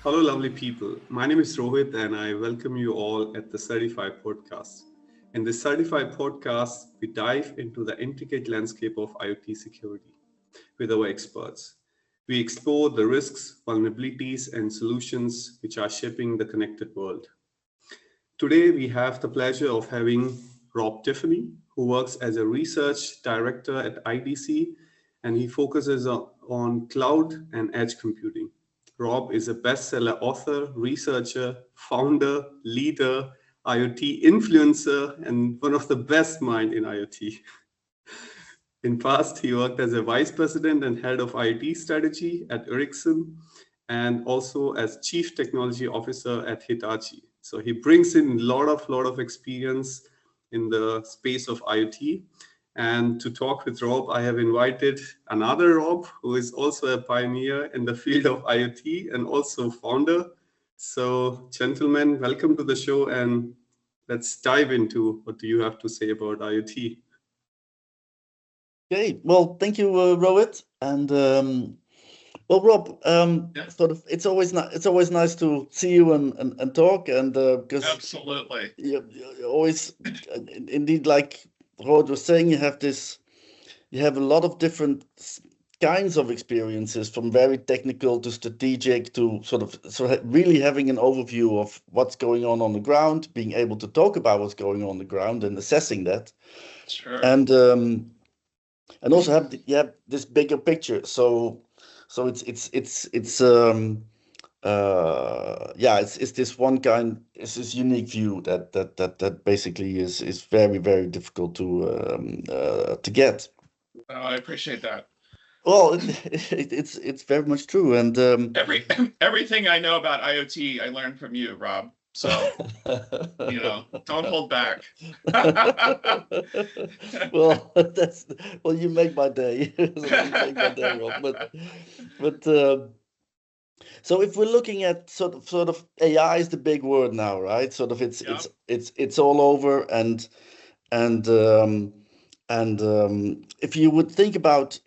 Hello, lovely people. My name is Rohit, and I welcome you all at the CERTIFY podcast. In the CERTIFY podcast, we dive into the intricate landscape of IoT security with our experts. We explore the risks, vulnerabilities, and solutions which are shaping the connected world. Today, we have the pleasure of having Rob Tiffany, who works as a research director at IDC, and he focuses on cloud and edge computing. Rob is a bestseller author, researcher, founder, leader, IoT influencer, and one of the best minds in IoT. In past, he worked as a vice president and head of IoT strategy at Ericsson, and also as chief technology officer at Hitachi. So he brings in a lot of experience in the space of IoT. And to talk with Rob, I have invited another Rob, who is also a pioneer in the field of IoT and also founder. So, gentlemen, welcome to the show, and let's dive into what do you have to say about IoT. Okay, well, thank you, Rohit, and well, Rob. Sort of, it's always nice to see you and talk, and because absolutely, you always, indeed, like Rohit was saying, you have a lot of different kinds of experiences, from very technical to strategic to sort of really having an overview of what's going on the ground, being able to talk about what's going on the ground and assessing that. Sure. And also have this bigger picture. So it's this one kind, it's this unique view that basically is very, very difficult to get. Oh, I appreciate that. Well, it's very much true, and everything I know about IoT I learned from you, Rob. So don't hold back. Well, you make my day. You make my day, Rob. But so if we're looking at sort of AI is the big word now, right? Sort of it's all over, and if you would think about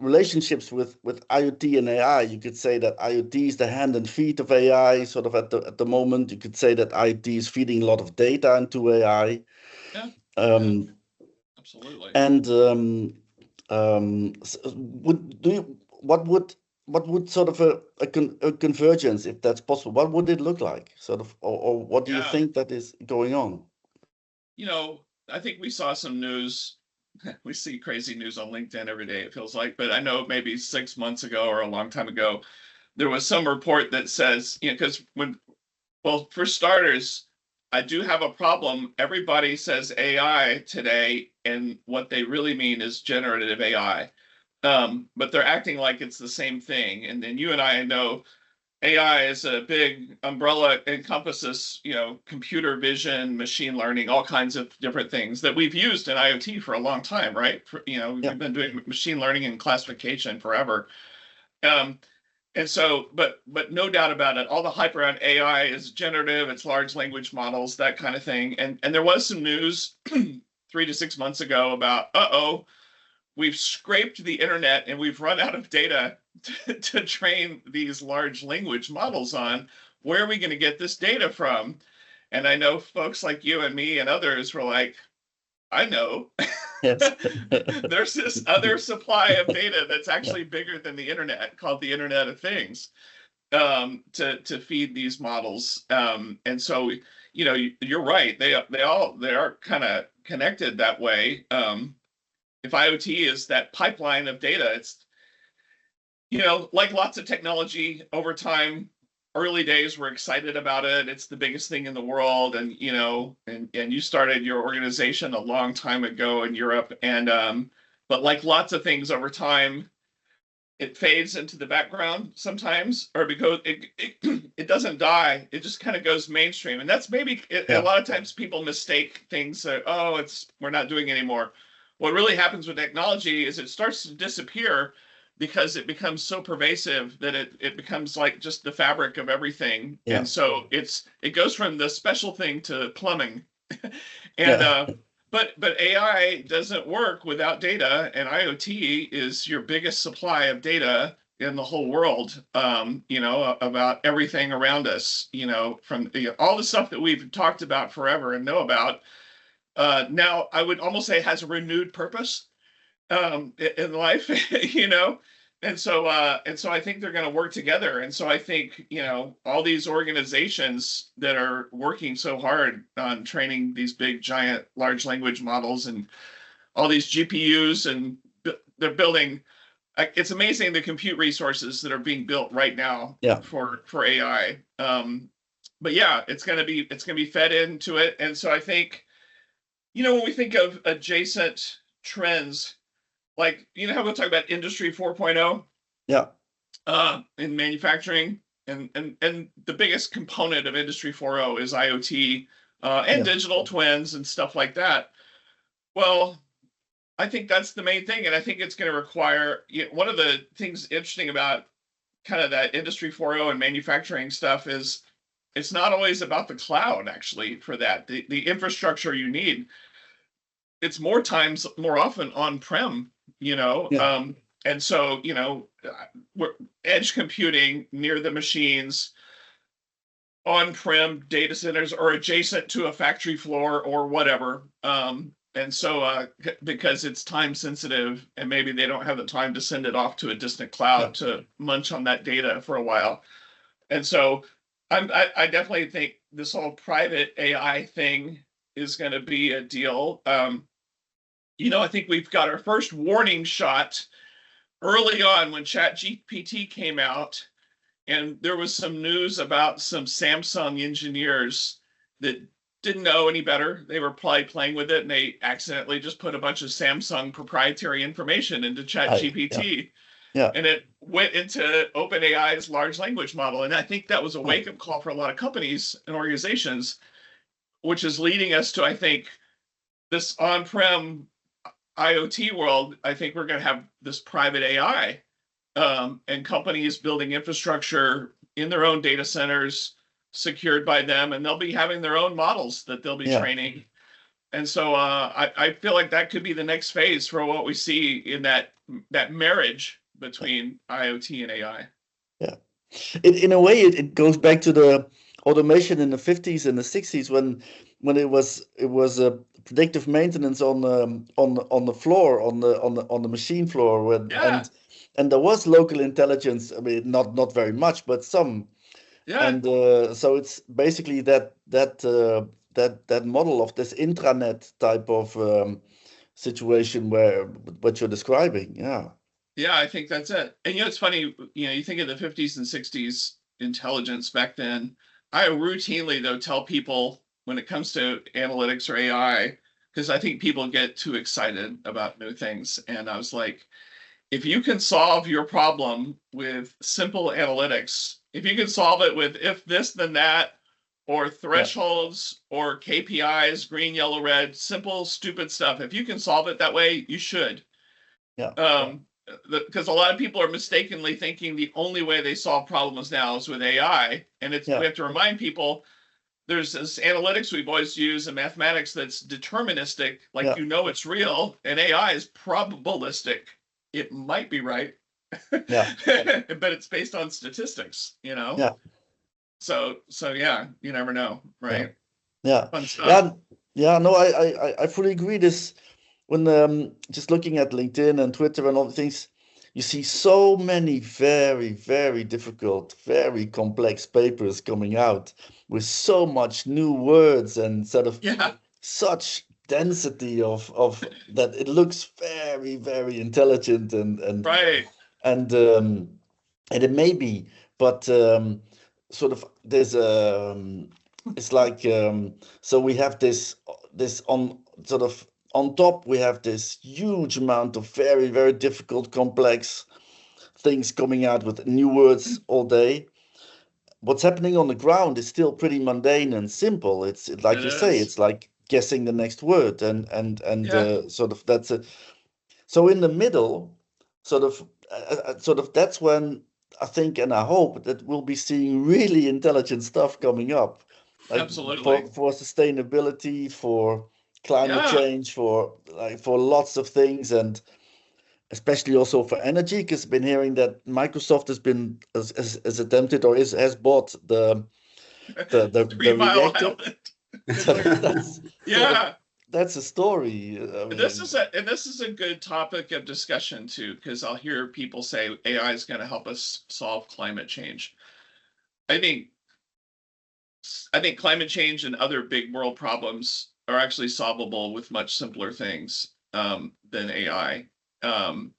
relationships with IoT and AI, you could say that IoT is the hand and feet of AI. Sort of at the moment, you could say that IoT is feeding a lot of data into AI. Yeah. Absolutely. And what would sort of a convergence, if that's possible, what would it look like? Sort of, or what do you think that is going on? I think we saw some news. We see crazy news on LinkedIn every day, it feels like, but I know maybe 6 months ago or a long time ago, there was some report that says, because for starters, I do have a problem. Everybody says AI today, and what they really mean is generative AI. But they're acting like it's the same thing. And then you and I know AI is a big umbrella, encompasses, computer vision, machine learning, all kinds of different things that we've used in IoT for a long time, right? We've been doing machine learning and classification forever. And so, but no doubt about it, all the hype around AI is generative, it's large language models, that kind of thing. And there was some news 3 to 6 months ago about, we've scraped the internet and we've run out of data to train these large language models on. Where are we going to get this data from? And I know folks like you and me and others were like, I know. Yes. There's this other supply of data that's actually bigger than the internet, called the Internet of Things, to feed these models. And so, you're right. They are kind of connected that way. If IoT is that pipeline of data, it's, like lots of technology over time, early days we're excited about it. It's the biggest thing in the world. And, and you started your organization a long time ago in Europe. And, but like lots of things over time, it fades into the background sometimes, or because it doesn't die. It just kind of goes mainstream. And that's maybe a lot of times people mistake things. We're not doing anymore. What really happens with technology is it starts to disappear because it becomes so pervasive that it becomes like just the fabric of everything. Yeah. And so it goes from the special thing to plumbing. And but AI doesn't work without data, and IoT is your biggest supply of data in the whole world, about everything around us, from all the stuff that we've talked about forever and know about. Now, I would almost say has a renewed purpose in life, And so I think they're going to work together. And so I think, all these organizations that are working so hard on training these big, giant, large language models and all these GPUs, and they're building, it's amazing the compute resources that are being built right now for AI. But yeah, it's going to be fed into it. And so I think, when we think of adjacent trends, like, how we'll talk about Industry 4.0 in manufacturing, and the biggest component of Industry 4.0 is IoT and digital twins and stuff like that. Well, I think that's the main thing, and I think it's going to require, one of the things interesting about kind of that Industry 4.0 and manufacturing stuff is it's not always about the cloud, actually, for that. The infrastructure you need, it's more often on-prem, and so, we're edge computing near the machines, on-prem data centers or adjacent to a factory floor or whatever. And so, because it's time sensitive and maybe they don't have the time to send it off to a distant cloud to munch on that data for a while. And so I definitely think this whole private AI thing is going to be a deal. I think we've got our first warning shot early on when ChatGPT came out, and there was some news about some Samsung engineers that didn't know any better. They were probably playing with it, and they accidentally just put a bunch of Samsung proprietary information into ChatGPT. And it went into OpenAI's large language model. And I think that was a wake-up call for a lot of companies and organizations, which is leading us to, I think, this on-prem IoT world. I think we're going to have this private AI, and companies building infrastructure in their own data centers, secured by them, and they'll be having their own models that they'll be training. And so I feel like that could be the next phase for what we see in that marriage between IoT and AI. Yeah, in a way, it goes back to the automation in the 50s and the 60s when it was predictive maintenance on the floor, on the machine floor, and there was local intelligence. I mean, not very much, but some. And so it's basically that model of this intranet type of situation where what you're describing. Yeah, I think that's it. And it's funny, you think of the 50s and 60s intelligence back then. I routinely, though, tell people when it comes to analytics or AI, because I think people get too excited about new things. And I was like, if you can solve your problem with simple analytics, if you can solve it with if this, then that, or thresholds or KPIs, green, yellow, red, simple, stupid stuff, if you can solve it that way, you should. Because a lot of people are mistakenly thinking the only way they solve problems now is with AI. And we have to remind people there's this analytics we've always used in mathematics that's deterministic, like it's real, and AI is probabilistic. It might be right, but it's based on statistics, So you never know, right? Fun stuff. No, I fully agree. This when just looking at LinkedIn and Twitter and all the things, you see so many very, very difficult, very complex papers coming out with so much new words and sort of such density of that it looks very, very intelligent and it may be, but sort of there's it's like so we have this on sort of on top we have this huge amount of very, very difficult, complex things coming out with new words all day. What's happening on the ground is still pretty mundane and simple. It's like you say, it's like guessing the next word and sort of that's it. So in the middle, sort of that's when I think and I hope that we'll be seeing really intelligent stuff coming up. Like Absolutely. For sustainability, for climate change, for lots of things, and especially also for energy, because I've been hearing that Microsoft has attempted or has bought the 3 Mile reactor. Island. Yeah. That's a story. I mean, this is a good topic of discussion too, because I'll hear people say AI is going to help us solve climate change. I think climate change and other big world problems are actually solvable with much simpler things than AI. And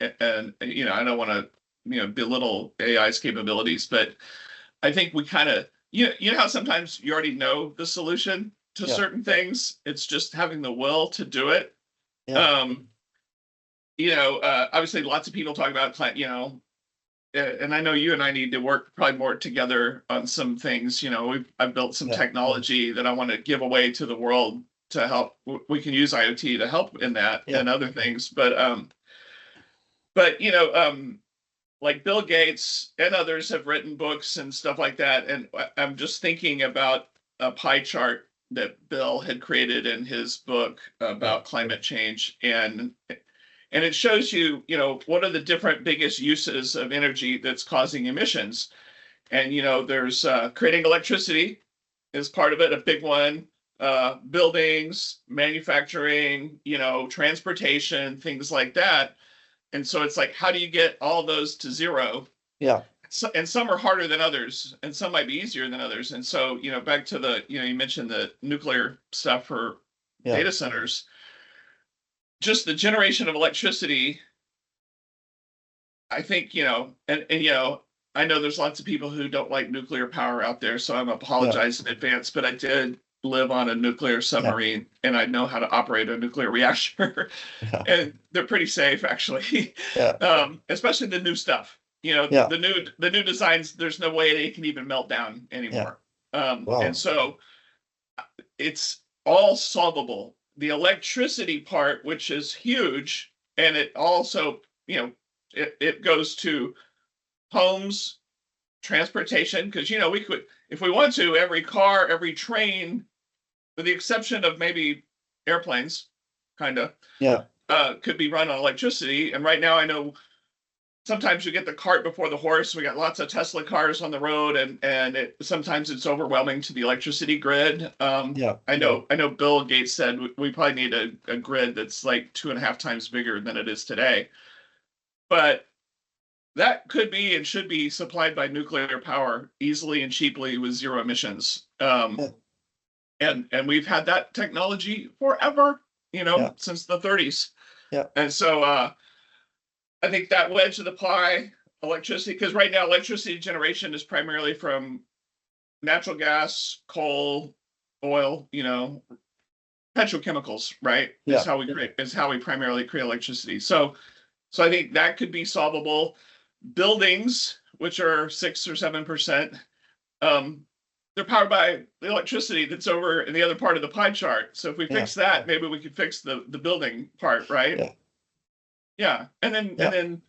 I don't want to belittle AI's capabilities, but I think we kind of you know how sometimes you already know the solution to certain things. It's just having the will to do it. Yeah. Obviously lots of people talk about and I know you and I need to work probably more together on some things. I've built some technology that I want to give away to the world to help. We can use IoT to help in that and other things. But like Bill Gates and others have written books and stuff like that. And I'm just thinking about a pie chart that Bill had created in his book about climate change. And it shows you, what are the different biggest uses of energy that's causing emissions. And, there's creating electricity is part of it, a big one. Buildings, manufacturing, transportation, things like that. And so it's like, how do you get all those to zero? Yeah. So, and some are harder than others, and some might be easier than others. And so, back to the, you mentioned the nuclear stuff for data centers. Just the generation of electricity, I think, and I know there's lots of people who don't like nuclear power out there, so I'm apologizing in advance, but I did live on a nuclear submarine and I know how to operate a nuclear reactor and they're pretty safe actually. Especially the new stuff, the new designs, there's no way they can even melt down anymore. And so it's all solvable. The electricity part, which is huge, and it also, it goes to homes, transportation, because we could, if we want to, every car, every train, with the exception of maybe airplanes, could be run on electricity. And right now, I know sometimes you get the cart before the horse. We got lots of Tesla cars on the road, and sometimes it's overwhelming to the electricity grid. I know Bill Gates said we probably need a grid that's like 2.5 times bigger than it is today. But that could be and should be supplied by nuclear power easily and cheaply with zero emissions. And we've had that technology forever, since the 30s. And so I think that wedge of the pie, electricity, because right now electricity generation is primarily from natural gas, coal, oil, petrochemicals, right? Is how we primarily create electricity. So I think that could be solvable. Buildings, which are 6 or 7%, they're powered by the electricity that's over in the other part of the pie chart. So if we fix that, maybe we could fix the building part, right? And then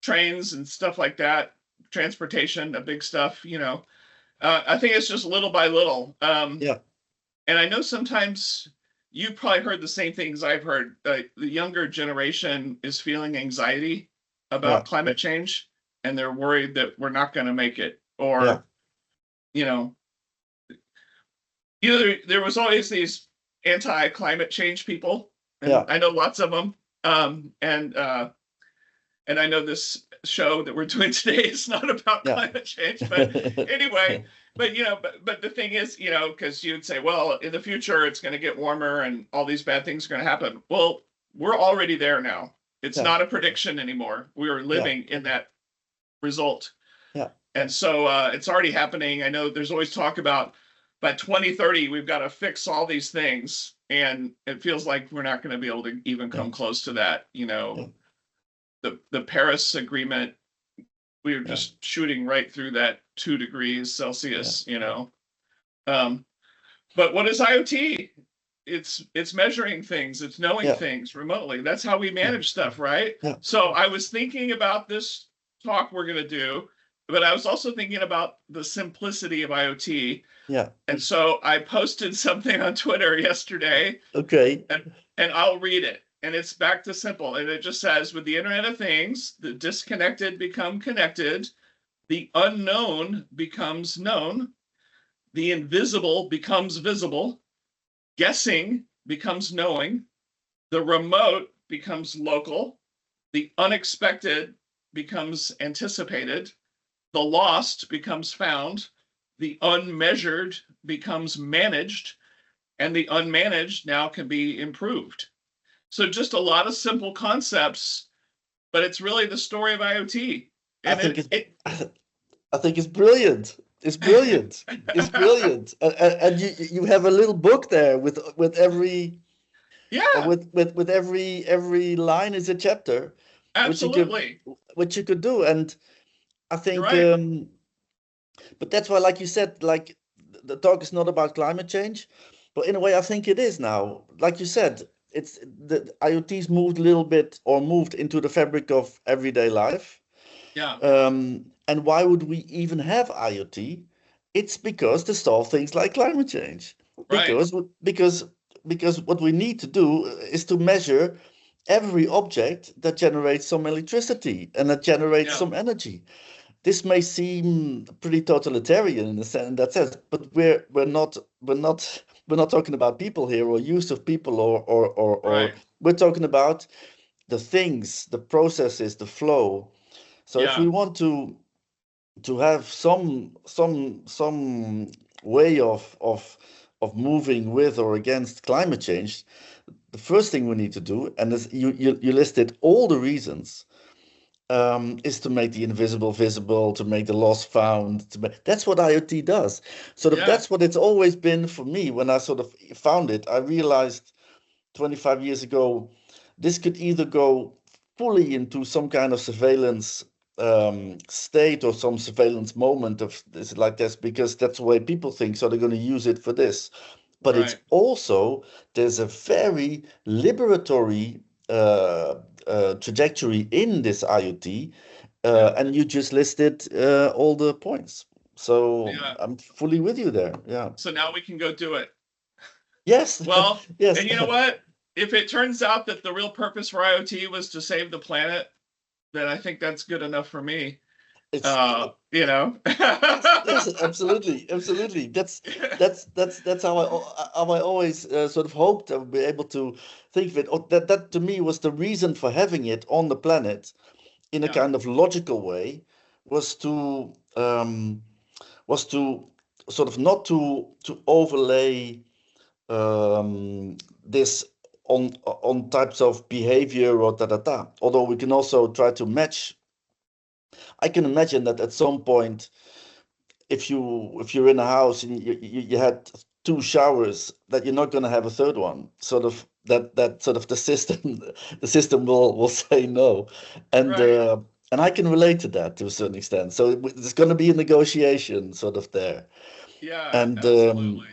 trains and stuff like that, transportation, a big stuff, I think it's just little by little. And I know sometimes you probably heard the same things I've heard. The younger generation is feeling anxiety about climate change, and they're worried that we're not going to make it, or there was always these anti-climate change people, and I know lots of them. And I know this show that we're doing today is not about climate change, but anyway, but the thing is, because you'd say, well, in the future it's going to get warmer and all these bad things are going to happen. Well, we're already there now. It's not a prediction anymore. We are living in that result. And so it's already happening. I know there's always talk about by 2030, we've got to fix all these things. And it feels like we're not going to be able to even come close to that. The Paris Agreement, we were just shooting right through that 2 degrees Celsius, But what is IoT? It's measuring things, it's knowing things remotely. That's how we manage stuff, right? So I was thinking about this talk we're going to do, but I was also thinking about the simplicity of IoT. And so I posted something on Twitter yesterday. Okay. And I'll read it. and it's back to simple. And it just says, with the Internet of Things, the disconnected become connected, the unknown becomes known, the invisible becomes visible, guessing becomes knowing, the remote becomes local, the unexpected becomes anticipated, the lost becomes found, the unmeasured becomes managed, and the unmanaged now can be improved. So just a lot of simple concepts, but it's really the story of IoT. I And think I think it's brilliant. It's brilliant. It's brilliant. And you have a little book there with every yeah, with every line is a chapter, absolutely. which you could do. And I You're think right. but that's why, like you said, like the talk is not about climate change, but in a way I think it is now. Like you said, it's the IoT's moved a little bit, or moved into the fabric of everyday life. Yeah, And why would we even have IoT? It's because to solve things like climate change. right. Because what we need to do is to measure every object that generates some electricity and that generates Yeah, some energy. This may seem pretty totalitarian in that sense, but we're not talking about people here, or use of people, or right. we're talking about the things, the processes, the flow. So if Yeah, we want to have some way of moving with or against climate change, the first thing we need to do, and as you listed all the reasons, is to make the invisible visible, to make the lost found. That's what IoT does. Sort of, yeah, that's what it's always been for me. When I sort of found it, I realized 25 years ago, this could either go fully into some kind of surveillance state, or some surveillance moment of this like this, because that's the way people think, so they're going to use it for this. But it's right. also, there's a very liberatory trajectory in this IoT, Yeah, and you just listed all the points. So yeah. I'm fully with you there. Yeah. So now we can go do it. Yes. Well, Yes. and you know what? If it turns out that the real purpose for IoT was to save the planet, then I think that's good enough for me. It's You know. yes, absolutely, absolutely. That's how I always sort of hoped I would be able to think of it. Or that to me was the reason for having it on the planet in a Yeah, kind of logical way, was to um, was to sort of not to overlay this on types of behavior or da. Although we can also try to match. I can imagine that at some point, if you're in a house and you had two showers, that you're not going to have a third one. Sort of that sort of the system will say no, and right. uh, and I can relate to that to a certain extent. So there's going to be a negotiation sort of there, Yeah, and absolutely.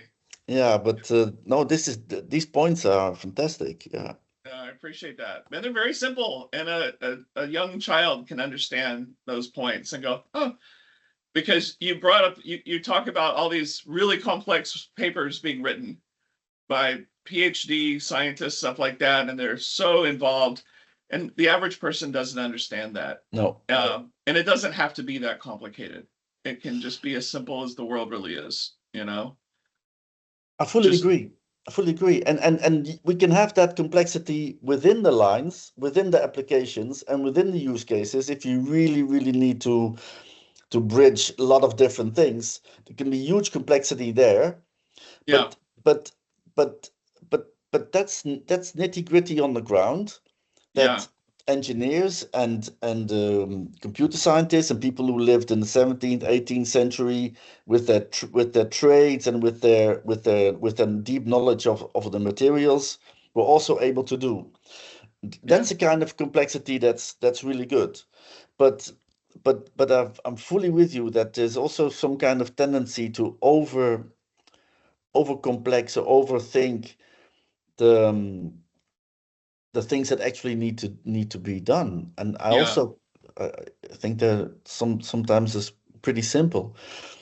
yeah. But no, these points are fantastic. Yeah. I appreciate that. And they're very simple, and a young child can understand those points and go, oh, because you brought up, you talk about all these really complex papers being written by PhD scientists, stuff like that, and they're so involved, and the average person doesn't understand that. No. And it doesn't have to be that complicated. It can just be as simple as the world really is, you know? I fully Just, agree. I fully agree. And we can have that complexity within the lines, within the applications, and within the use cases. If you really, really need to bridge a lot of different things, there can be huge complexity there. yeah, But but but but that's nitty-gritty on the ground, yeah, that engineers and computer scientists and people who lived in the 17th, 18th century with their trades and with their deep knowledge of the materials were also able to do. yeah, That's a kind of complexity that's really good. But I'm fully with you that there's also some kind of tendency to over complex or overthink the the things that actually need to be done. And I yeah, also think that sometimes it's pretty simple.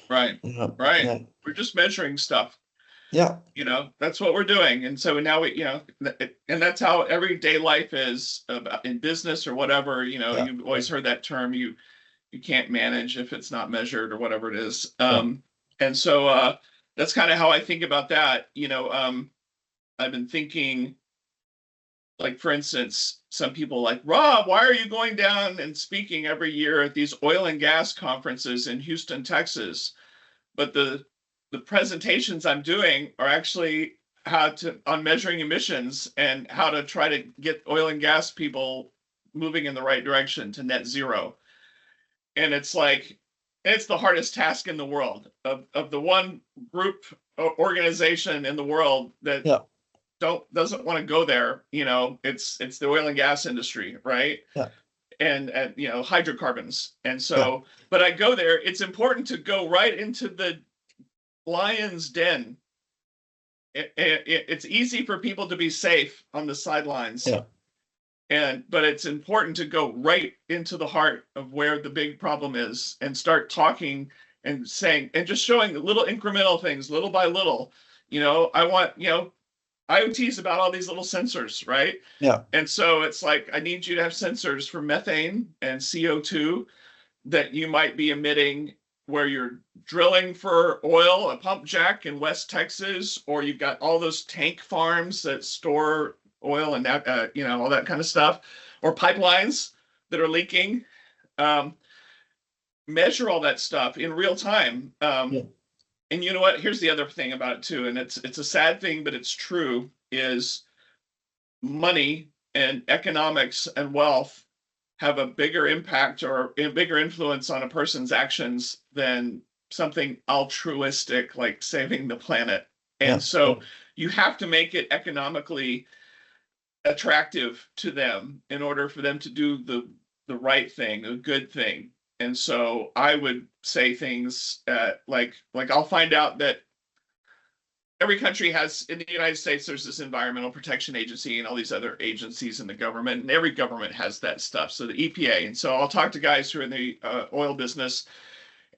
right, Yeah, right. yeah, We're just measuring stuff. Yeah. That's what we're doing. And so now and that's how everyday life is in business or whatever. You've always heard that term. You can't manage if it's not measured or whatever it is. And so that's kind of how I think about that. I've been thinking, like, for instance, some people like, Rob, why are you going down and speaking every year at these oil and gas conferences in Houston, Texas? But the presentations I'm doing are actually on measuring emissions and how to try to get oil and gas people moving in the right direction to net zero. And it's like, it's the hardest task in the world of the one group or organization in the world that doesn't want to go there. It's the oil and gas industry, right? Yeah. And hydrocarbons. And so, but I go there, it's important to go right into the lion's den. It's easy for people to be safe on the sidelines. But it's important to go right into the heart of where the big problem is and start talking and saying, and just showing little incremental things, little by little. I want, IoT is about all these little sensors, right? Yeah. And so it's like, I need you to have sensors for methane and CO2 that you might be emitting where you're drilling for oil, a pump jack in West Texas, or you've got all those tank farms that store oil and that, all that kind of stuff, or pipelines that are leaking. Measure all that stuff in real time. And you know what? Here's the other thing about it too, and it's a sad thing, but it's true, is money and economics and wealth have a bigger impact or a bigger influence on a person's actions than something altruistic like saving the planet. And so you have to make it economically attractive to them in order for them to do the right thing, a good thing. And so I would say things like I'll find out that every country has, in the United States, there's this Environmental Protection Agency and all these other agencies in the government, and every government has that stuff. So the EPA. And so I'll talk to guys who are in the oil business.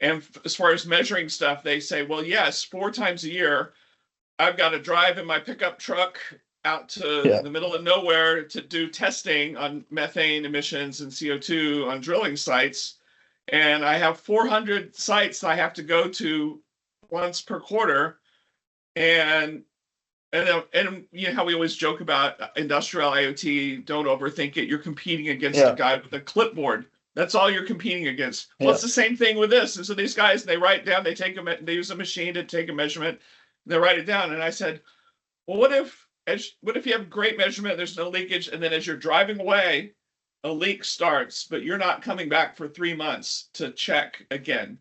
And as far as measuring stuff, they say, well, yes, 4 times a year, I've got to drive in my pickup truck out to the middle of nowhere to do testing on methane emissions and CO2 on drilling sites. And I have 400 sites I have to go to once per quarter. And you know how we always joke about industrial IoT, don't overthink it. You're competing against a guy with a clipboard. That's all you're competing against. Well, it's the same thing with this. And so these guys, they write down, they use a machine to take a measurement, they write it down. And I said, well, what if you have great measurement, there's no leakage, and then as you're driving away, a leak starts, but you're not coming back for 3 months to check again.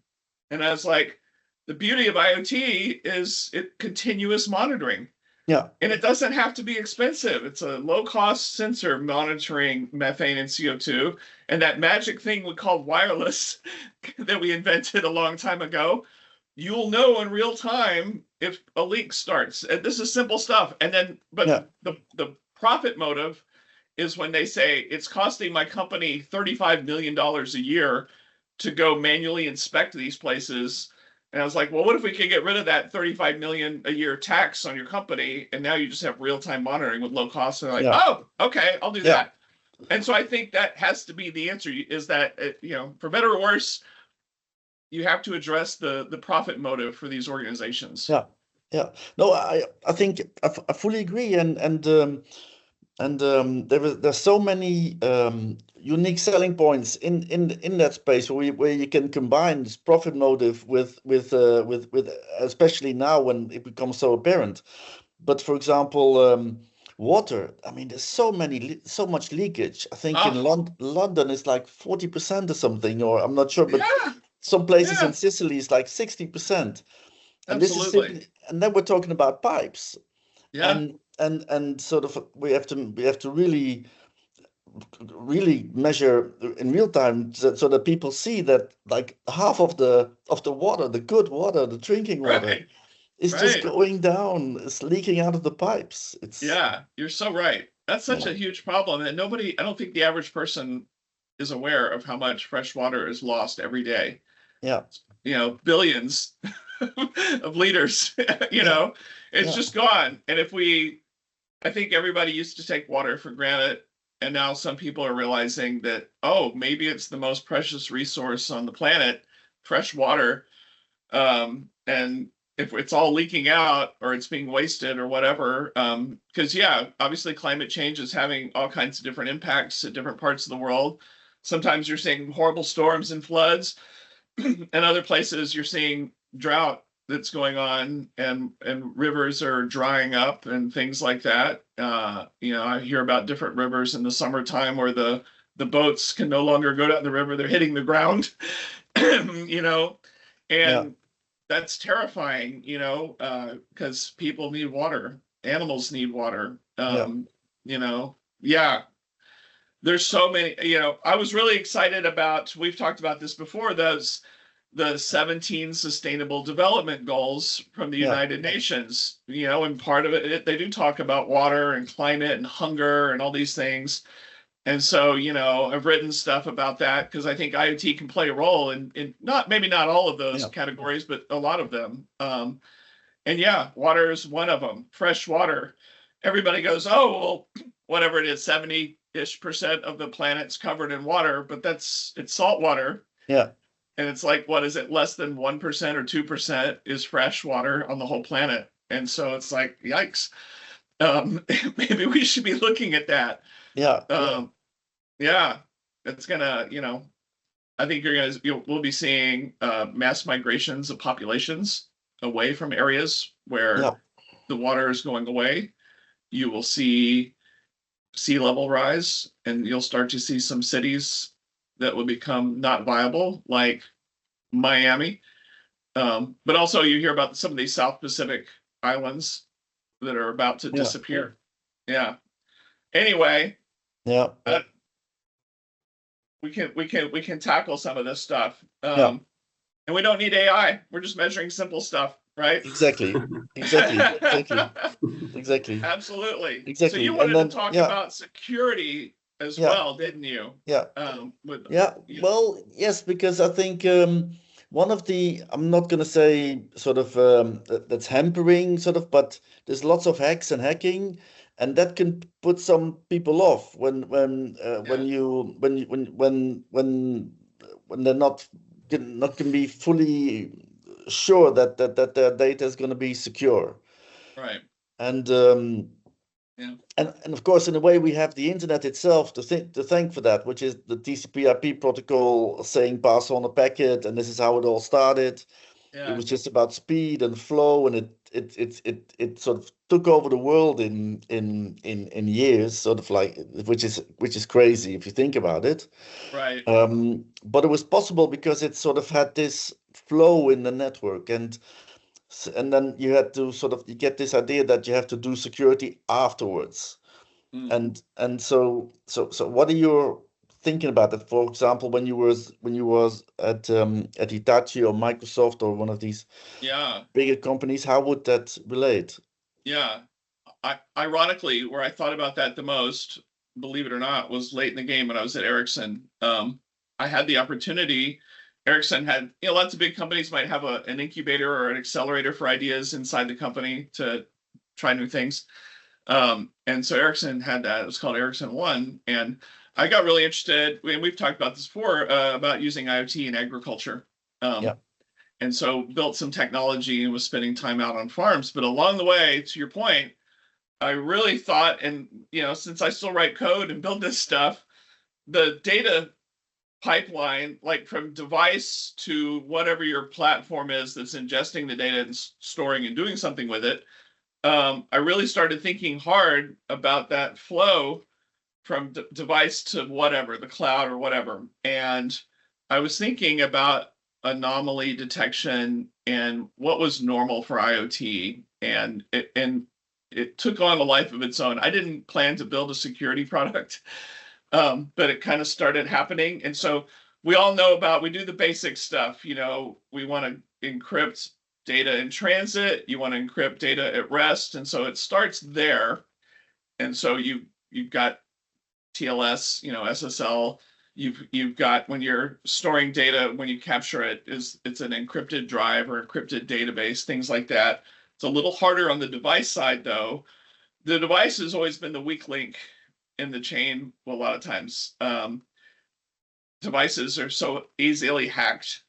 And I was like, the beauty of IoT is continuous monitoring. Yeah. And it doesn't have to be expensive. It's a low-cost sensor monitoring methane and CO2. And that magic thing we called wireless that we invented a long time ago, you'll know in real time if a leak starts. And this is simple stuff. And then, but the profit motive is when they say it's costing my company $35 million a year to go manually inspect these places. And I was like, well, what if we could get rid of that $35 million a year tax on your company? And now you just have real-time monitoring with low cost. And they're like, oh, okay, I'll do that. And so I think that has to be the answer, is that, for better or worse, you have to address the profit motive for these organizations. Yeah. No, I think I fully agree. And there's so many unique selling points in that space where you can combine this profit motive with especially now when it becomes so apparent. But for example, water. I mean, there's so much leakage. I think in London it's like 40% or something, or I'm not sure, but some places in Sicily is like 60%. And Absolutely. And then we're talking about pipes. Yeah. And sort of we have to really measure in real time so that people see that like half of the water, the good water, the drinking water, is just going down, it's leaking out of the pipes. You're so right. That's such a huge problem, and I don't think the average person is aware of how much fresh water is lost every day. Yeah. Billions. of liters. It's just gone. And I think everybody used to take water for granted. And now some people are realizing that, oh, maybe it's the most precious resource on the planet, fresh water. And if it's all leaking out or it's being wasted or whatever, because obviously climate change is having all kinds of different impacts at different parts of the world. Sometimes you're seeing horrible storms and floods, and other places you're seeing drought that's going on, and rivers are drying up and things like that. I hear about different rivers in the summertime where the boats can no longer go down the river; they're hitting the ground. And that's terrifying, because people need water, animals need water. There's so many. I was really excited about. We've talked about this before. The 17 Sustainable Development Goals from the United Nations, and part of it, they do talk about water and climate and hunger and all these things. And so, I've written stuff about that because I think IoT can play a role in maybe not all of those categories, but a lot of them. Water is one of them. Fresh water. Everybody goes, oh, well, whatever it is, 70-ish% of the planet's covered in water, but it's salt water. Yeah. And it's like, what is it? Less than 1% or 2% is fresh water on the whole planet. And so it's like, yikes. Maybe we should be looking at that. It's gonna, I think we'll be seeing mass migrations of populations away from areas where the water is going away. You will see sea level rise, and you'll start to see some cities that will become not viable, like Miami. But also you hear about some of these South Pacific islands that are about to disappear. Anyway, we can tackle some of this stuff. And we don't need AI. We're just measuring simple stuff, right? Exactly. Absolutely. Exactly. So you wanted to talk about security as well, didn't you? Well, yes, because I think one of the, I'm not going to say sort of that's hampering sort of, but there's lots of hacks and hacking, and that can put some people off when they're not can be fully sure that their data is going to be secure. Right. And and of course, in a way, we have the internet itself to thank for that, which is the TCP/IP protocol saying pass on a packet, and this is how it all started. It was just about speed and flow, and it sort of took over the world in years, sort of like, which is crazy if you think about it. Right. But it was possible because it sort of had this flow in the network, and then you had to you get this idea that you have to do security afterwards. And so what are you thinking about that? For example, when you was at Hitachi or Microsoft or one of these bigger companies, how would that relate? Ironically, where I thought about that the most, believe it or not, was late in the game when I was at Ericsson. I had the opportunity. Ericsson had, lots of big companies might have an incubator or an accelerator for ideas inside the company to try new things. And so Ericsson had that. It was called Ericsson One. And I got really interested, and we've talked about this before, about using IoT in agriculture. And so built some technology and was spending time out on farms. But along the way, to your point, I really thought, and since I still write code and build this stuff, the data pipeline, like from device to whatever your platform is that's ingesting the data and storing and doing something with it, I really started thinking hard about that flow from device to whatever, the cloud or whatever. And I was thinking about anomaly detection and what was normal for IoT, and it took on a life of its own. I didn't plan to build a security product, but it kind of started happening. And so we all know we do the basic stuff. We want to encrypt data in transit. You want to encrypt data at rest. And so it starts there. And so you've got TLS, SSL, You've got, when you're storing data, when you capture it, it's an encrypted drive or encrypted database, things like that. It's a little harder on the device side, though. The device has always been the weak link in the chain. Well, a lot of times, devices are so easily hacked.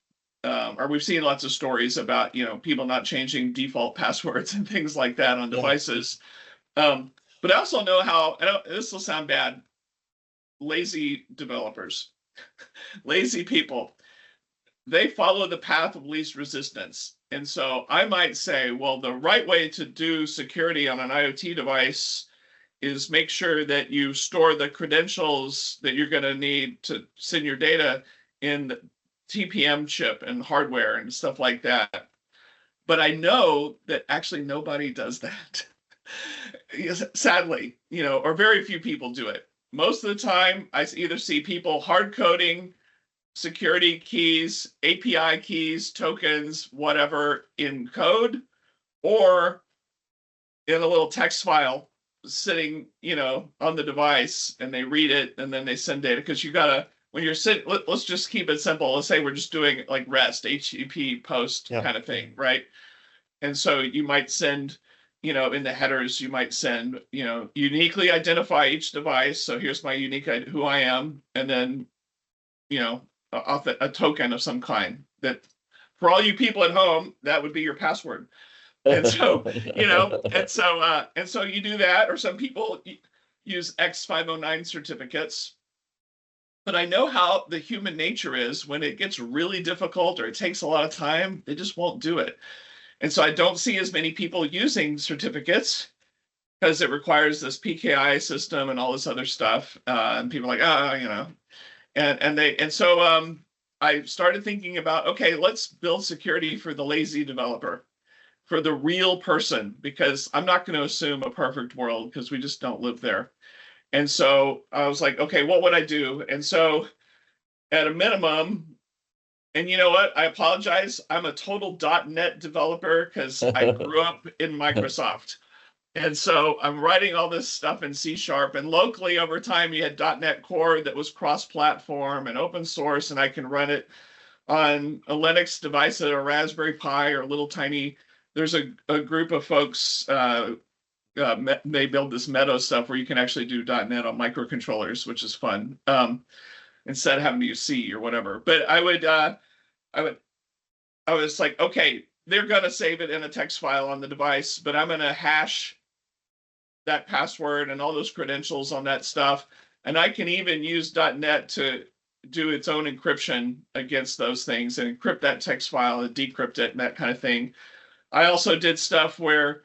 Or we've seen lots of stories about, people not changing default passwords and things like that on devices. But I also know how, this will sound bad, lazy developers, lazy people, they follow the path of least resistance. And so I might say, well, the right way to do security on an IoT device is make sure that you store the credentials that you're going to need to send your data in the TPM chip and hardware and stuff like that. But I know that actually nobody does that. Sadly, or very few people do it. Most of the time, I either see people hard coding security keys, API keys, tokens, whatever in code, or in a little text file sitting, on the device, and they read it and then they send data. Because you gotta, when you're sitting, let's just keep it simple. Let's say we're just doing like REST, HTTP post kind of thing, right? And so you might send, in the headers, you might send, uniquely identify each device. So here's my unique, who I am. And then, a token of some kind that for all you people at home, that would be your password. And so, and so you do that, or some people use X509 certificates. But I know how the human nature is when it gets really difficult or it takes a lot of time, they just won't do it. And so I don't see as many people using certificates because it requires this PKI system and all this other stuff. And people are like, and so I started thinking about, okay, let's build security for the lazy developer, for the real person, because I'm not going to assume a perfect world because we just don't live there. And so I was like, okay, what would I do? And so at a minimum, and you know what? I apologize. I'm a total .NET developer because I grew up in Microsoft. And so I'm writing all this stuff in C#. And locally over time, you had .NET Core that was cross-platform and open source, and I can run it on a Linux device or a Raspberry Pi or a little tiny. There's a group of folks, they build this Meadow stuff where you can actually do .NET on microcontrollers, which is fun, instead of having to use C or whatever. But I was like, okay, they're going to save it in a text file on the device, but I'm going to hash that password and all those credentials on that stuff. And I can even use .NET to do its own encryption against those things and encrypt that text file and decrypt it and that kind of thing. I also did stuff where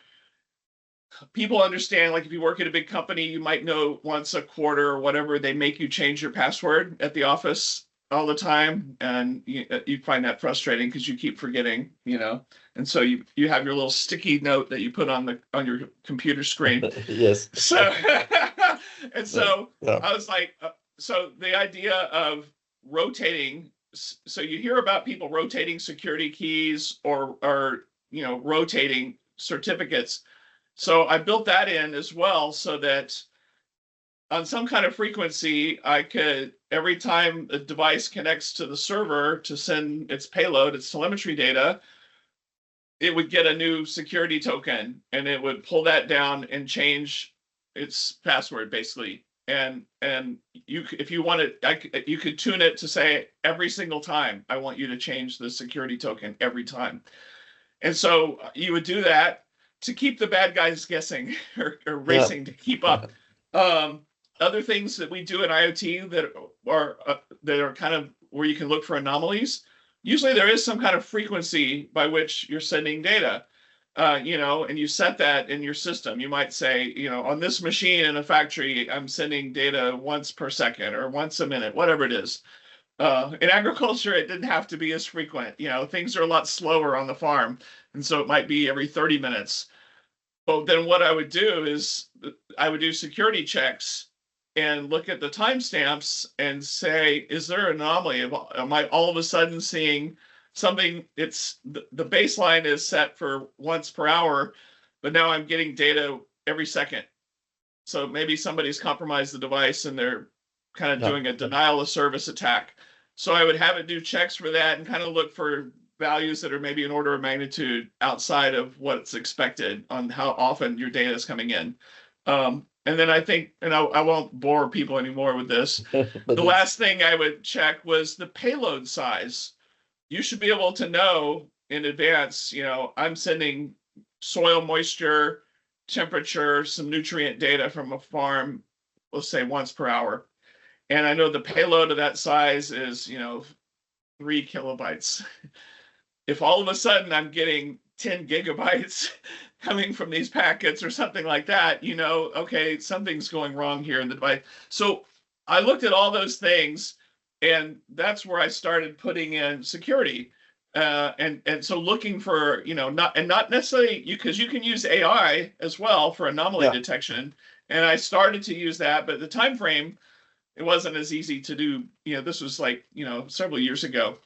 people understand, like if you work at a big company, you might know once a quarter or whatever, they make you change your password at the office all the time. And you find that frustrating because you keep forgetting, and so you have your little sticky note that you put on your computer screen. Yes. So, and so I was like, so the idea of rotating, so you hear about people rotating security keys or rotating certificates. So I built that in as well so that on some kind of frequency, I could, every time a device connects to the server to send its payload, its telemetry data, it would get a new security token and it would pull that down and change its password basically. And if you wanted, you could tune it to say every single time, I want you to change the security token every time. And so you would do that to keep the bad guys guessing or racing to keep up. Other things that we do in IoT that are kind of where you can look for anomalies. Usually there is some kind of frequency by which you're sending data, and you set that in your system. You might say, on this machine in a factory, I'm sending data once per second or once a minute, whatever it is. In agriculture, it didn't have to be as frequent. Things are a lot slower on the farm. And so it might be every 30 minutes. But then what I would do is I would do security checks and look at the timestamps and say, is there an anomaly? Am I all of a sudden seeing something? It's the baseline is set for once per hour, but now I'm getting data every second. So maybe somebody's compromised the device and they're kind of Yeah. doing a denial of service attack. So I would have it do checks for that and kind of look for values that are maybe an order of magnitude outside of what's expected on how often your data is coming in. And then I think, and I won't bore people anymore with this, But the last thing I would check was the payload size. You should be able to know in advance, I'm sending soil moisture, temperature, some nutrient data from a farm, let's say once per hour. And I know the payload of that size is, 3 kilobytes. If all of a sudden I'm getting 10 gigabytes coming from these packets or something like that, okay, something's going wrong here in the device. So I looked at all those things, and that's where I started putting in security. And so looking for, not necessarily because you can use AI as well for anomaly detection. And I started to use that, but the time frame, it wasn't as easy to do. This was like, several years ago.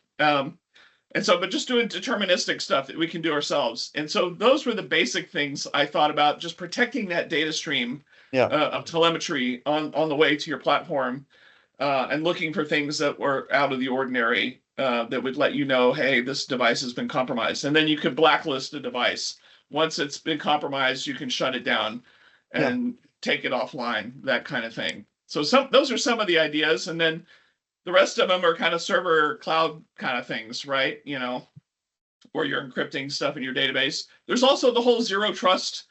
And so, but just doing deterministic stuff that we can do ourselves. And so those were the basic things I thought about, just protecting that data stream of telemetry on the way to your platform, and looking for things that were out of the ordinary, that would let you know, hey, this device has been compromised. And then you could blacklist a device. Once it's been compromised, you can shut it down and take it offline, that kind of thing. So those are some of the ideas. And then the rest of them are kind of server cloud kind of things, right? Where you're encrypting stuff in your database. There's also the whole zero trust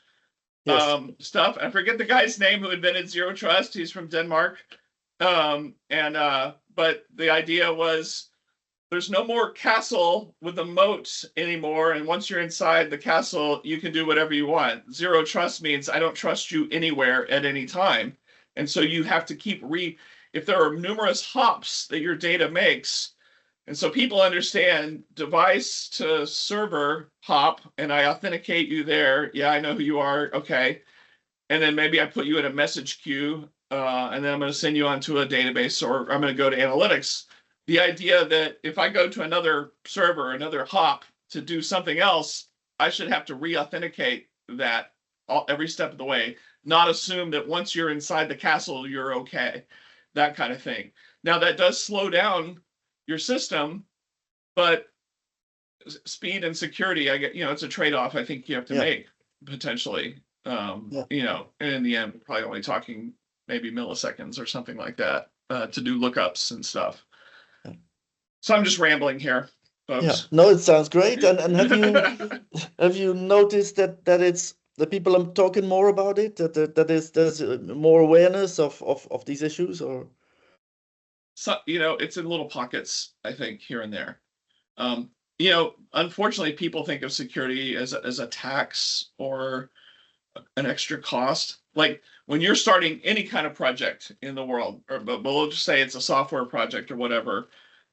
stuff. I forget the guy's name who invented zero trust. He's from Denmark. But the idea was there's no more castle with a moat anymore. And once you're inside the castle, you can do whatever you want. Zero trust means I don't trust you anywhere at any time. And so you have to keep if there are numerous hops that your data makes, and so people understand device to server hop, and I authenticate you there. Yeah, I know who you are. Okay. And then maybe I put you in a message queue, and then I'm going to send you onto a database, or I'm going to go to analytics. The idea that if I go to another server, another hop to do something else, I should have to re-authenticate that every step of the way, not assume that once you're inside the castle, you're okay. That kind of thing. Now that does slow down your system, but speed and security, it's a trade-off I think you have to make potentially. And in the end, we're probably only talking maybe milliseconds or something like that to do lookups and stuff. So I'm just rambling here, folks. Yeah, no, it sounds great. And have you noticed that it's the people are talking more about it, there's more awareness of these issues, or? So, it's in little pockets, I think, here and there. Unfortunately, people think of security as a tax or an extra cost. Like when you're starting any kind of project in the world, but we'll just say it's a software project or whatever,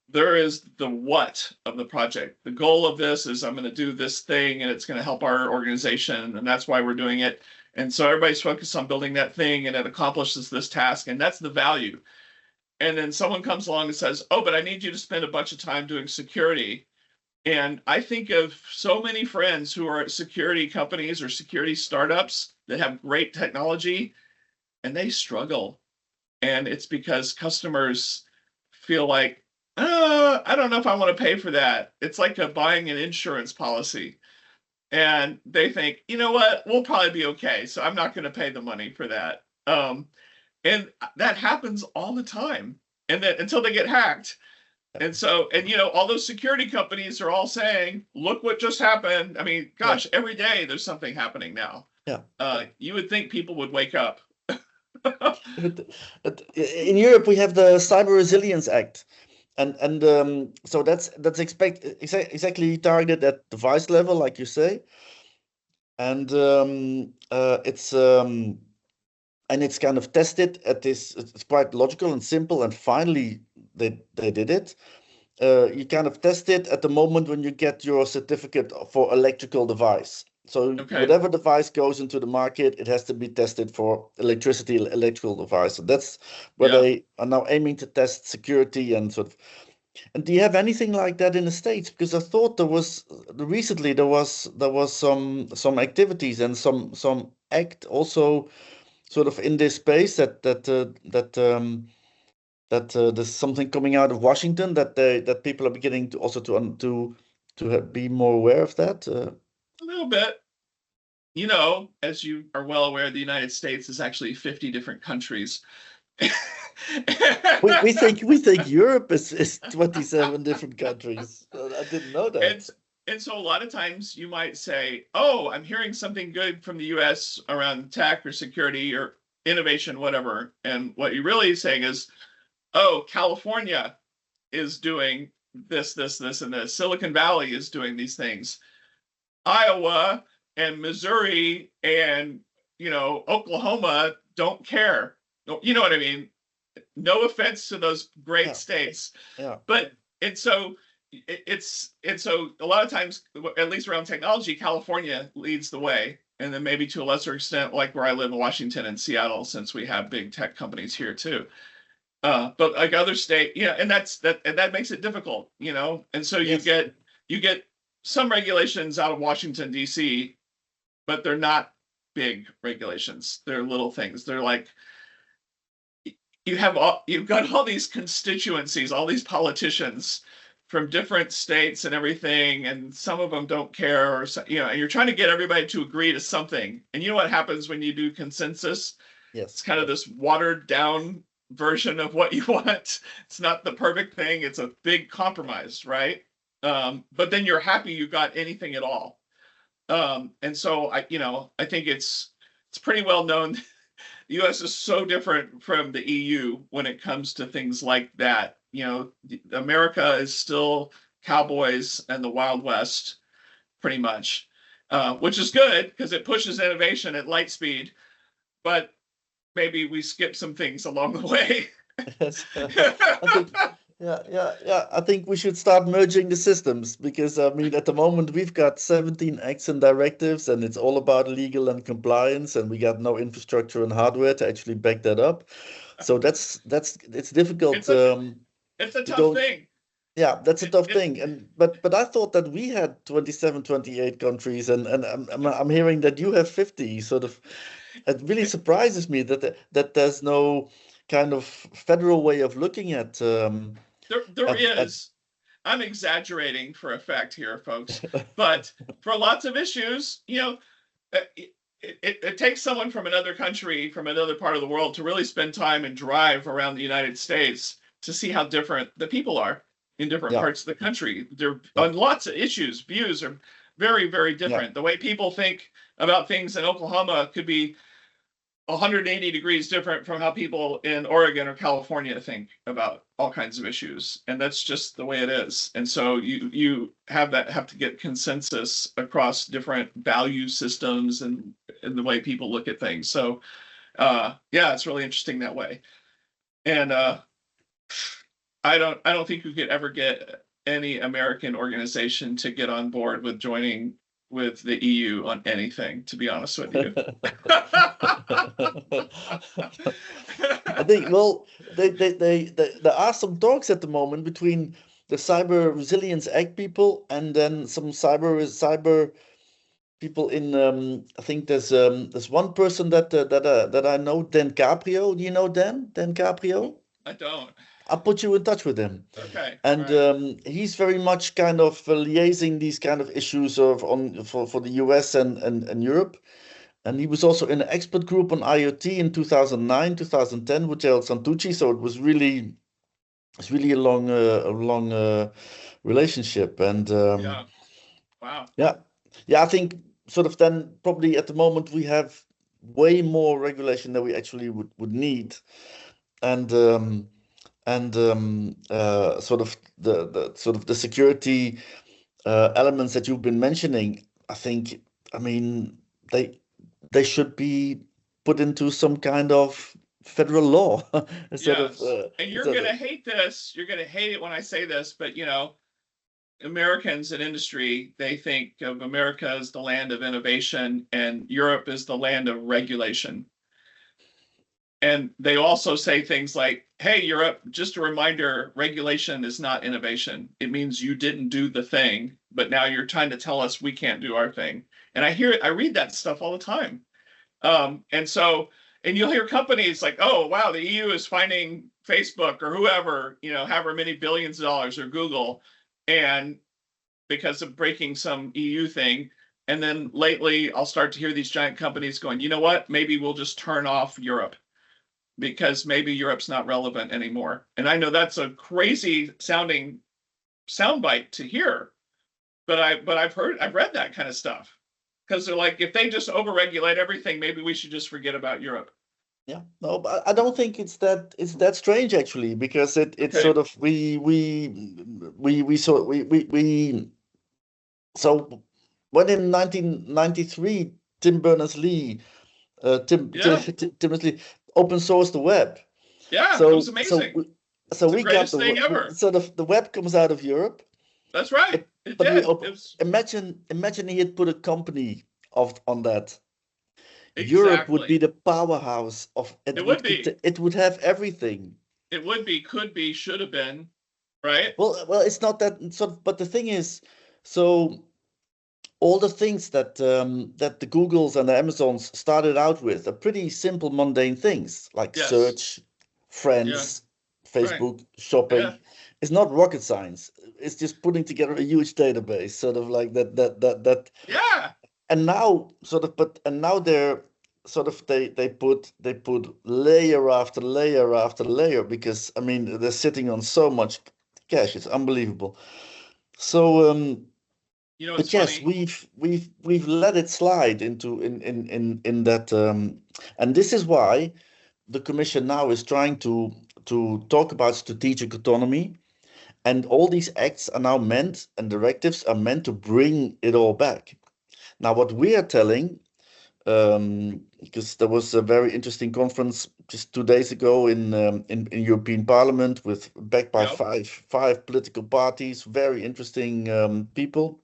there is the what of the project. The goal of this is I'm going to do this thing and it's going to help our organization, and that's why we're doing it. And so everybody's focused on building that thing, and it accomplishes this task, and that's the value. And then someone comes along and says, oh, but I need you to spend a bunch of time doing security. And I think of so many friends who are at security companies or security startups that have great technology, and they struggle. And it's because customers feel like, I don't know if I want to pay for that. It's like buying an insurance policy. And they think, you know what, we'll probably be okay, so I'm not going to pay the money for that. And that happens all the time. And then until they get hacked. And so, all those security companies are all saying, look what just happened. I mean, gosh, every day there's something happening now. Yeah. You would think people would wake up. In Europe, we have the Cyber Resilience Act. And so that's exactly targeted at device level, like you say, and it's kind of tested at this. It's quite logical and simple, and finally they did it. You kind of test it at the moment when you get your certificate for electrical device. So whatever device goes into the market, it has to be tested for electrical device. So that's where they are now aiming to test security and sort of. And do you have anything like that in the States? Because I thought there was some activities and some act also sort of in this space that that there's something coming out of Washington that people are beginning to also be more aware of that? A little bit. You know, as you are well aware, the United States is actually 50 different countries. we think Europe is 27 different countries. I didn't know that. And so a lot of times you might say, oh, I'm hearing something good from the US around tech or security or innovation, whatever. And what you're really saying is, oh, California is doing this, and this. Silicon Valley is doing these things. Iowa and Missouri and, Oklahoma don't care. You know what I mean? No offense to those great states. Yeah. But, and so a lot of times, at least around technology, California leads the way. And then maybe to a lesser extent, like where I live in Washington and Seattle, since we have big tech companies here too. But like other state, and that makes it difficult, and so you get some regulations out of Washington, D.C., but they're not big regulations. They're little things. They're like, you've got all these constituencies, all these politicians from different states and everything, and some of them don't care, or and you're trying to get everybody to agree to something. And you know what happens when you do consensus? Yes. It's kind of this watered down version of what you want. It's not the perfect thing. It's a big compromise, right? But then you're happy you got anything at all. And so I think it's pretty well known. The U.S. is so different from the EU when it comes to things like that. America is still cowboys and the Wild West, pretty much, which is good because it pushes innovation at light speed. But maybe we skip some things along the way. Yes. I think we should start merging the systems because, at the moment we've got 17 acts and directives and it's all about legal and compliance and we got no infrastructure and hardware to actually back that up. So it's difficult. It's a tough thing. Yeah, that's a tough thing. But I thought that we had 27, 28 countries and I'm hearing that you have 50 sort of. It really surprises me that there's no kind of federal way of looking at. There is. I'm exaggerating for effect here, folks. But for lots of issues, it takes someone from another country, from another part of the world, to really spend time and drive around the United States to see how different the people are in different parts of the country. They're on lots of issues. Views are very, very different. Yeah. The way people think about things in Oklahoma could be 180 degrees different from how people in Oregon or California think about all kinds of issues. And that's just the way it is. And so you have to get consensus across different value systems and the way people look at things. So it's really interesting that way. And I don't think you could ever get any American organization to get on board with joining with the EU on anything, to be honest with you. I think, there are some talks at the moment between the Cyber Resilience Act people and then some cyber people in, I think there's one person that I know, Dan Caprio. Do you know Dan Caprio? I don't. I'll put you in touch with him. Okay. And right. He's very much kind of liaising these kind of issues for the US and Europe. And he was also in an expert group on IoT in 2009, 2010 with Gerald Santucci. So it's really a long relationship. And yeah. Wow. Yeah. I think sort of then probably at the moment we have way more regulation than we actually would need. And sort of the security elements that you've been mentioning, they should be put into some kind of federal law. Yes. And you're going to hate this. You're going to hate it when I say this, but Americans in industry, they think of America as the land of innovation and Europe as the land of regulation. And they also say things like, hey, Europe, just a reminder, regulation is not innovation. It means you didn't do the thing, but now you're trying to tell us we can't do our thing. And I read that stuff all the time. And so and you'll hear companies like, oh, wow, the EU is finding Facebook or whoever, however many billions of dollars, or Google, and because of breaking some EU thing. And then lately I'll start to hear these giant companies going, you know what, maybe we'll just turn off Europe because maybe Europe's not relevant anymore. And I know that's a crazy sounding soundbite to hear, but I've read that kind of stuff, because they're like, if they just overregulate everything, maybe we should just forget about Europe. Yeah, no, but I don't think it's that strange actually, because it's Okay. sort of so when in 1993 Tim Berners-Lee Berners-Lee open sourced the web. Yeah, So it was amazing. So It's the we got greatest thing ever. sort of the web comes out of Europe. That's right. It But did. imagine he had put a company on that. Exactly. Europe would be the powerhouse of it. It would be. It would have everything. It would be, could be, should have been, right? Well, it's not that sort of. But the thing is, so all the things that that the Googles and the Amazons started out with are pretty simple, mundane things like Yes. search, friends, Facebook, shopping. Yeah. It's not rocket science. It's just putting together a huge database, sort of like that. Yeah. And now now they're sort of they put layer after layer after layer, because I mean they're sitting on so much cash. It's unbelievable. So but yes, funny. we've let it slide into in that and this is why the Commission now is trying to talk about strategic autonomy, and all these acts are now meant, and directives are meant to bring it all back. Now, what we are telling, because there was a very interesting conference just 2 days ago in European Parliament, backed by five political parties, very interesting people.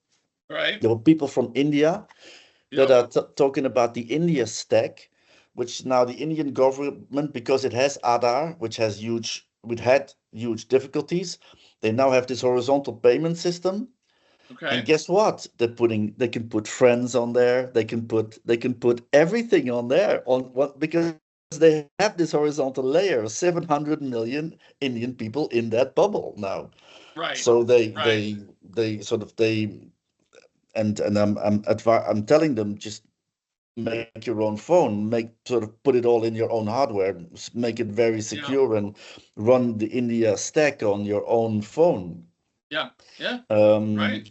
Right. There were people from India that are talking about the India stack, which now the Indian government, because it has Aadhaar, which had huge difficulties, they now have this horizontal payment system. Okay. And guess what? They can put friends on there. They can put everything on there because they have this horizontal layer. 700 million Indian people in that bubble now. Right. So they sort of and I'm telling them, just make your own phone, put it all in your own hardware, make it very secure, and run the India stack on your own phone. Yeah. Right.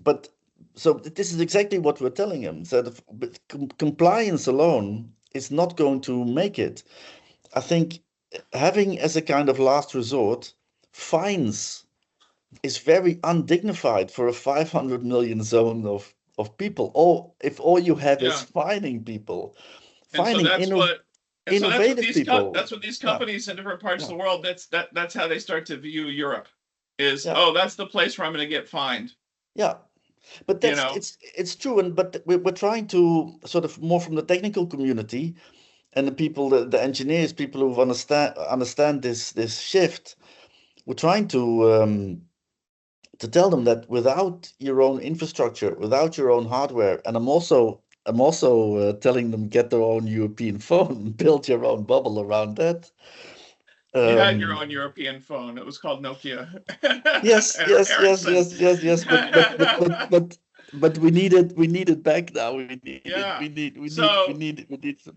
But so this is exactly what we're telling them. So compliance alone is not going to make it. I think having as a kind of last resort fines is very undignified for a 500 million zone of people. If all you have is fining people, innovative people. That's what these companies in different parts of the world. That's how they start to view Europe. That's the place where I'm going to get fined. Yeah, but it's true. But we're trying to sort of more from the technical community and the people, the engineers, people who understand this shift. We're trying to tell them that without your own infrastructure, without your own hardware, and I'm also telling them get their own European phone, build your own bubble around that. You had your own European phone. It was called Nokia. Yes. But we need it back now. We need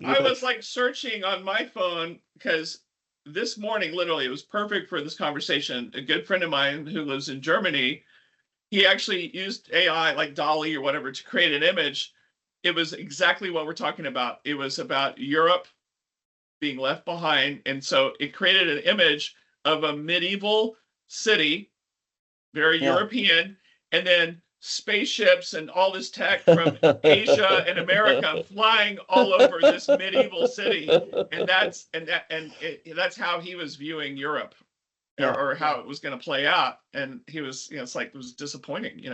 I was like searching on my phone because this morning, literally, it was perfect for this conversation. A good friend of mine who lives in Germany, he actually used AI like DALL-E or whatever to create an image. It was exactly what we're talking about. It was about Europe being left behind. And so it created an image of a medieval city, very European, and then spaceships and all this tech from Asia and America flying all over this medieval city, and that's how he was viewing Europe, or how it was going to play out. And he was, it's like, it was disappointing,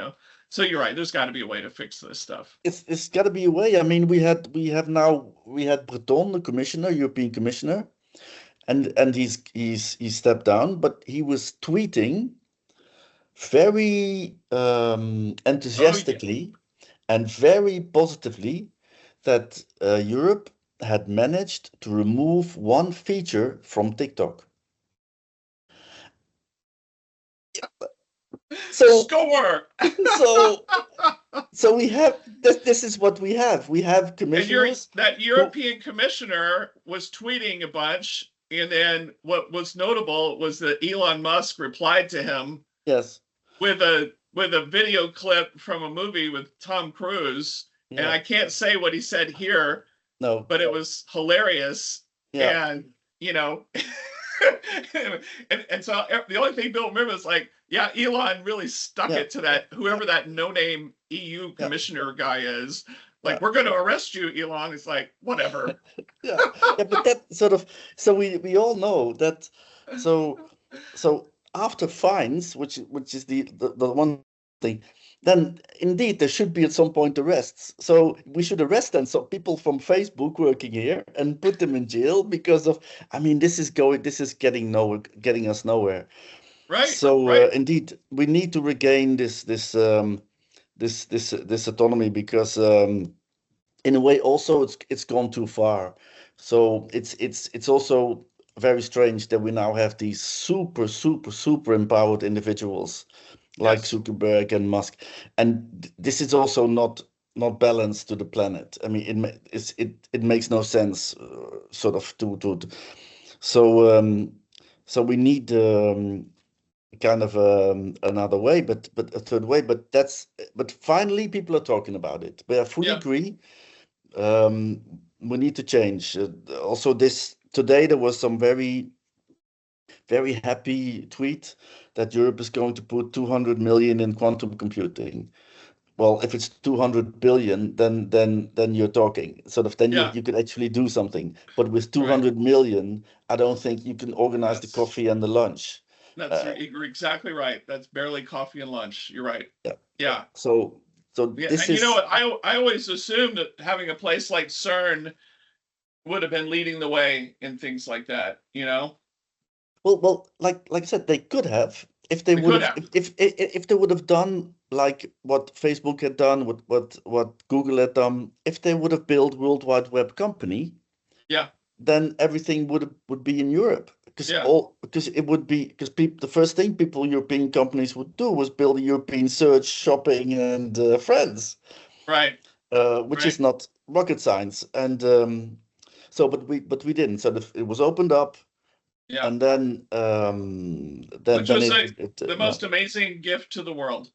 So you're right. There's got to be a way to fix this stuff. It's got to be a way. I mean, we had Breton, the commissioner, European commissioner, and he's stepped down, but he was tweeting very enthusiastically and very positively that Europe had managed to remove one feature from TikTok. So, Score. so we have this. This is what we have. We have And commissioners. that European commissioner was tweeting a bunch, and then what was notable was that Elon Musk replied to him Yes. with a video clip from a movie with Tom Cruise, and Yeah. I can't say what he said here, No. but it was hilarious. Yeah. And you know, and so the only thing Bill remember is like, yeah, Elon really stuck Yeah. it to that whoever that no-name EU Yeah. commissioner guy is. Like, Yeah. we're going to arrest you, Elon. It's like, whatever. Yeah. Yeah, but that sort of, so we all know that. So after fines, which is the one thing, then indeed there should be at some point arrests. So we should arrest then some people from Facebook working here and put them in jail because of, I mean, this is getting us nowhere. Right. So right. indeed we need to regain this autonomy, because in a way also it's gone too far. So it's also very strange that we now have these super empowered individuals like Yes. Zuckerberg and Musk, and this is also not balanced to the planet. I mean, it makes no sense, sort of so we need kind of another way, but a third way. But finally, people are talking about it. But I fully Yeah. agree. We need to change. Also, today there was some very happy tweet that Europe is going to put 200 million in quantum computing. Well, if it's 200 billion, then you're talking sort of. Then Yeah. you could actually do something. But with 200 million, I don't think you can organize the coffee and the lunch. You're exactly right. That's barely coffee and lunch. You're right. Yeah. Yeah. So Yeah, this and is. you know what? I always assumed that having a place like CERN would have been leading the way in things like that. You know. Well, like I said, they could have if they They would could have have. if they would have done like what Facebook had done, what Google had done. If they would have built World Wide Web company, Yeah. then everything would be in Europe, because Yeah. it would be, because the first thing European companies would do was build a European search, shopping, and friends, Right. which Right. is not rocket science. And so, but we didn't. So it was opened up. Yeah. And then Which was the yeah. most amazing gift to the world.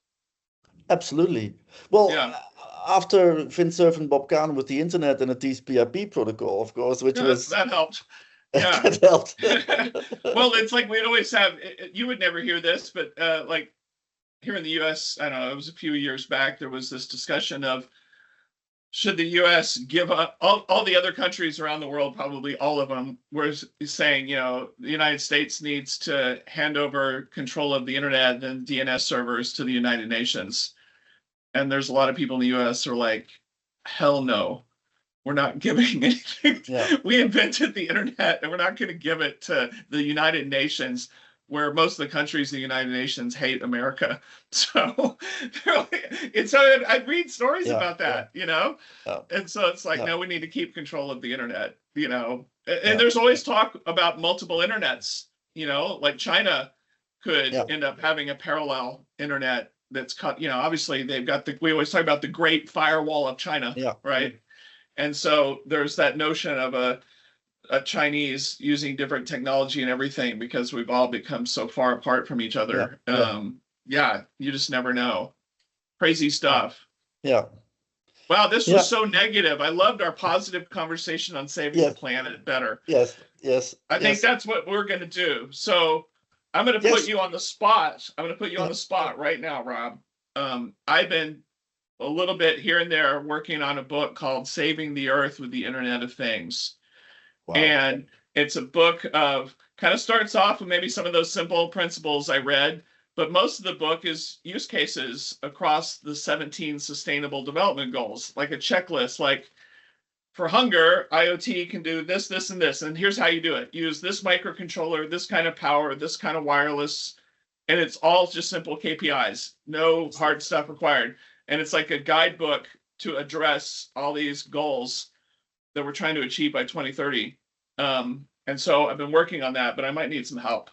Absolutely. Well, Yeah. after Finsurf and Bob Kahn with the internet and the TCP/IP protocol, of course, which was that helped. Yeah. that helped. Well, it's like we'd always have. You would never hear this, but like here in the U.S., I don't know. It was a few years back. There was this discussion of, should the U.S. give up all the other countries around the world, probably all of them, were saying, you know, the United States needs to hand over control of the internet and DNS servers to the United Nations. And there's a lot of people in the U.S. who are like, hell no, we're not giving anything. Yeah. We invented the internet and we're not going to give it to the United Nations, where most of the countries in the United Nations hate America. So I'd read stories about that, you know? And so it's like, no, we need to keep control of the internet, you know? And there's always talk about multiple internets, you know, like China could end up having a parallel internet that's cut, you know, obviously they've got we always talk about the Great Firewall of China, right? And so there's that notion of a Chinese using different technology and everything, because we've all become so far apart from each other. Yeah, you just never know. Crazy stuff. Yeah. Wow, this was so negative. I loved our positive conversation on saving the planet better. Yes. I think that's what we're going to do. So I'm going to put you on the spot. I'm going to put you on the spot right now, Rob. I've been a little bit here and there working on a book called Saving the Earth with the Internet of Things. Wow. And it's a book of, kind of starts off with maybe some of those simple principles I read, but most of the book is use cases across the 17 sustainable development goals, like a checklist, like for hunger, IoT can do this, this, and this, and here's how you do it. Use this microcontroller, this kind of power, this kind of wireless, and it's all just simple KPIs, no hard stuff required. And it's like a guidebook to address all these goals that we're trying to achieve by 2030. And so I've been working on that, but I might need some help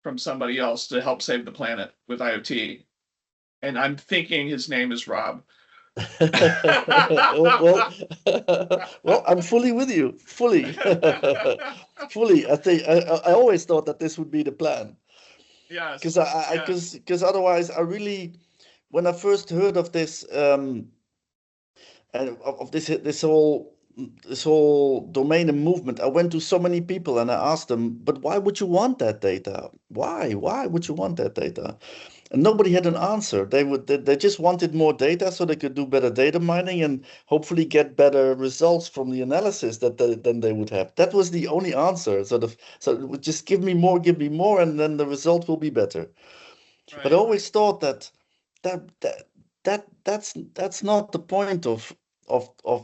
from somebody else to help save the planet with IoT. And I'm thinking his name is Rob. well, I'm fully with you, fully. I think I always thought that this would be the plan. Yes. Because otherwise, I really, when I first heard of this, and of this whole domain and movement, I went to so many people and I asked them, but why would you want that data? Why would you want that data? And nobody had an answer. They just wanted more data so they could do better data mining and hopefully get better results from the analysis than they would have. That was the only answer. So it would just give me more, and then the result will be better. Right. But I always thought that's not the point of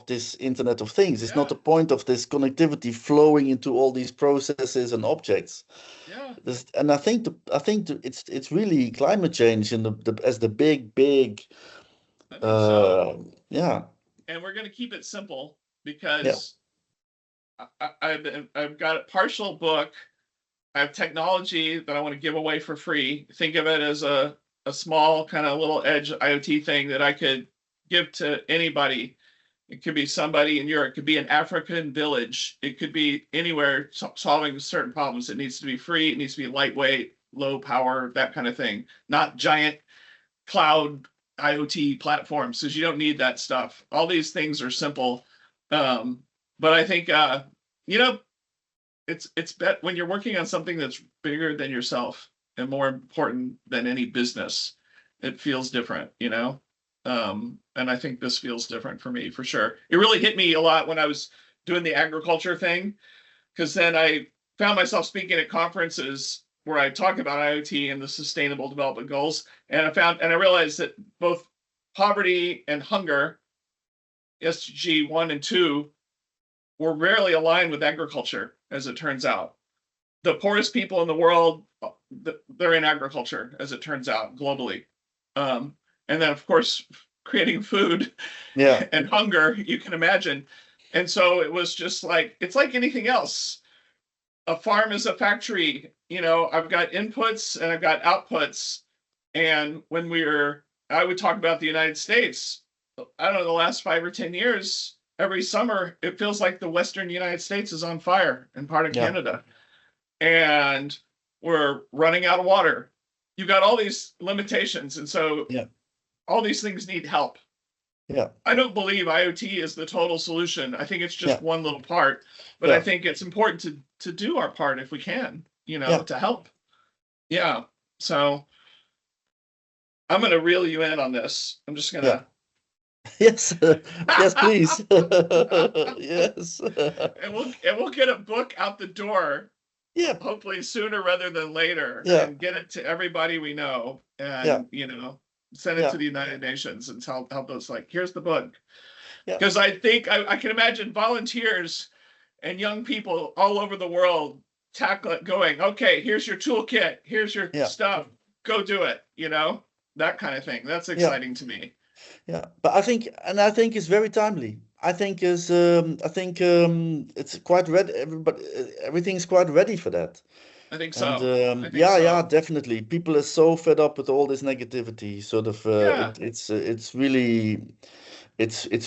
this Internet of Things. It's not the point of this connectivity flowing into all these processes and objects. Yeah. And I think it's really climate change as the big. Yeah. And we're going to keep it simple because I've got a partial book. I have technology that I want to give away for free. Think of it as a small kind of little edge IoT thing that I could give to anybody. It could be somebody in Europe. It could be an African village. It could be anywhere solving certain problems. It needs to be free. It needs to be lightweight, low power, that kind of thing. Not giant cloud IoT platforms, because you don't need that stuff. All these things are simple. But I think, it's when you're working on something that's bigger than yourself and more important than any business, it feels different, and I think this feels different for me, for sure. It really hit me a lot when I was doing the agriculture thing, because then I found myself speaking at conferences where I talk about IoT and the Sustainable Development Goals, and I realized that both poverty and hunger, SDG 1 and 2, were rarely aligned with agriculture, as it turns out. The poorest people in the world, they're in agriculture, as it turns out, globally. And then, of course, creating food and hunger, you can imagine. And so it was just like, it's like anything else. A farm is a factory. I've got inputs and I've got outputs. And when I would talk about the United States, I don't know, the last 5 or 10 years, every summer, it feels like the Western United States is on fire and part of Canada. And we're running out of water. You've got all these limitations. And so all these things need help. Yeah. I don't believe IoT is the total solution. I think it's just one little part, but I think it's important to do our part if we can, to help. Yeah. So I'm going to reel you in on this. I'm just going to. Yes. Yes, please. Yes. And we'll get a book out the door. Yeah. Hopefully sooner rather than later. And get it to everybody we know. And, send it to the United Nations and help us, here's the book. Because I think I can imagine volunteers and young people all over the world going, okay, here's your toolkit, here's your stuff, go do it, that kind of thing. That's exciting to me. Yeah, but I think it's very timely. I think it's quite ready. Everything's quite ready for that. I think so. And, definitely. People are so fed up with all this negativity. Sort of, it's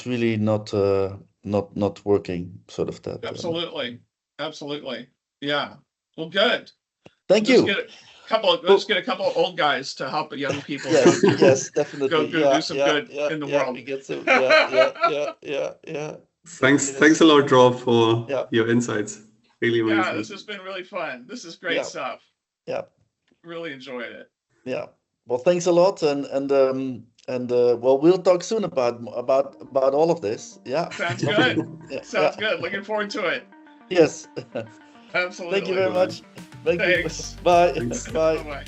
really not working. Sort of that. Absolutely. Yeah. Well, good. Thank you. Let's get a couple of old guys to help young people. Yes, definitely. Go do some good in the world. Thanks a lot, Rob, for your insights. Really amazing. Yeah, this has been really fun. This is great stuff. Yeah. Really enjoyed it. Yeah. Well, thanks a lot, and we'll talk soon about all of this. Yeah. Sounds good. Sounds good. Looking forward to it. Yes. Absolutely. Thank you very much. Thanks. Bye. Thanks. Bye. Bye.